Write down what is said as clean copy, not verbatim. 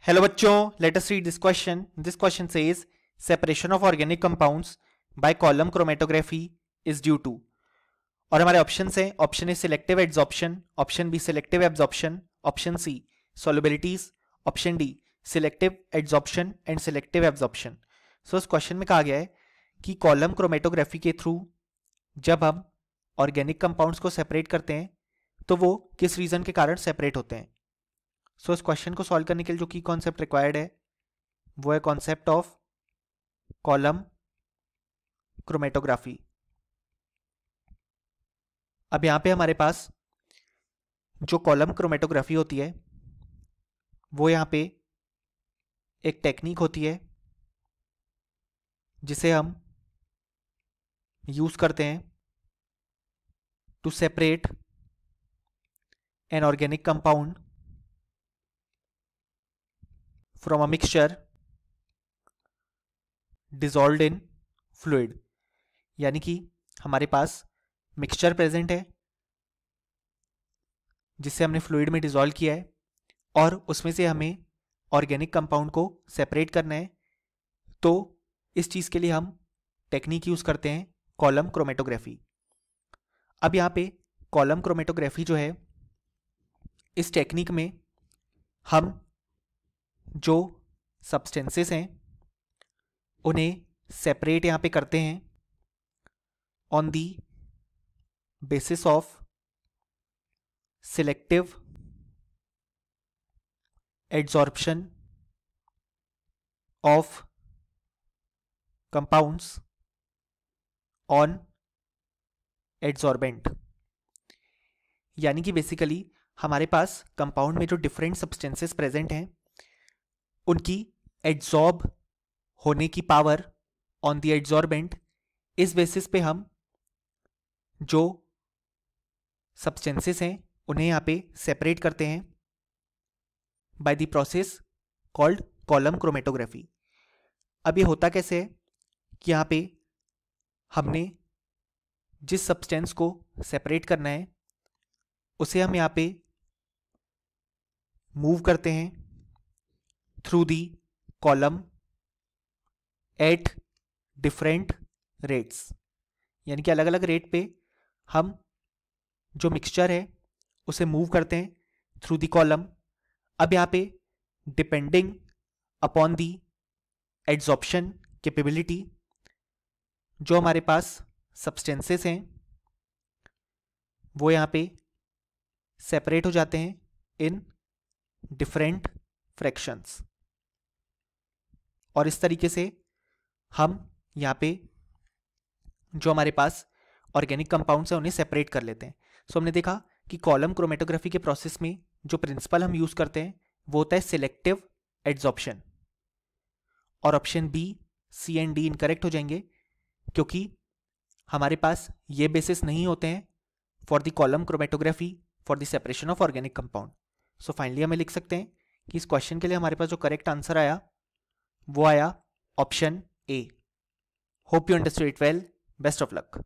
Hello बच्चों, let us read this question. This question says separation of organic compounds by column chromatography is due to. और हमारे options हैं. Option A selective adsorption, option B selective absorption, option C solubilities, option D selective adsorption and selective absorption. So इस question में कहा गया है कि column chromatography के थ्रू जब हम ऑर्गेनिक कंपाउंड्स को सेपरेट करते हैं तो वो किस रीजन के कारण सेपरेट होते हैं. सो इस क्वेश्चन को सॉल्व करने के लिए जो की कॉन्सेप्ट रिक्वायर्ड है वो है कॉन्सेप्ट ऑफ कॉलम क्रोमेटोग्राफी. अब यहां पे हमारे पास जो कॉलम क्रोमेटोग्राफी होती है वो यहां पे एक टेक्निक होती है जिसे हम यूज करते हैं to separate an organic compound from a mixture dissolved in fluid. यानी कि हमारे पास मिक्सचर प्रेजेंट है जिसे हमने फ्लूइड में डिसॉल्व किया है और उसमें से हमें ऑर्गेनिक कंपाउंड को सेपरेट करना है. तो इस चीज के लिए हम टेक्निक यूज करते हैं कॉलम क्रोमेटोग्राफी. अब यहाँ पे कॉलम क्रोमेटोग्राफी जो है इस टेक्निक में हम जो सब्सटेंसेस हैं उन्हें सेपरेट यहाँ पे करते हैं on the basis of selective adsorption of compounds on adsorbent. यानी कि बेसिकली हमारे पास कंपाउंड में जो डिफरेंट सब्सटेंसेस प्रेजेंट हैं उनकी एड्सॉर्ब होने की पावर ऑन द एड्सॉर्बेंट, इस बेसिस पे हम जो सब्सटेंसेस हैं उन्हें यहाँ पे सेपरेट करते हैं by the process called column chromatography. अब ये होता कैसे है कि यहाँ पे हमने जिस सब्सटेंस को सेपरेट करना है उसे हम यहाँ पे मूव करते हैं through the column at different rates. यानी कि अलग अलग रेट पे हम जो मिक्सचर है उसे मूव करते हैं थ्रू दी कॉलम. अब यहाँ पे depending upon the adsorption capability जो हमारे पास सब्सटेंसेस हैं वो यहाँ पे सेपरेट हो जाते हैं इन डिफरेंट फ्रैक्शंस. और इस तरीके से हम यहाँ पे जो हमारे पास ऑर्गेनिक कंपाउंड्स हैं उन्हें सेपरेट कर लेते हैं. सो हमने देखा कि कॉलम क्रोमेटोग्राफी के प्रोसेस में जो प्रिंसिपल हम यूज करते हैं वो होता है सिलेक्टिव एड्सॉर्प्शन. और option B, C and D incorrect हो जाएंगे क्योंकि हमारे पास ये बेसिस नहीं होते हैं for the column chromatography for the separation of organic compound. So finally हमें लिख सकते हैं कि इस क्वेश्चन के लिए हमारे पास जो करेक्ट आंसर आया वो आया option A. Hope you understood it well. Best of luck.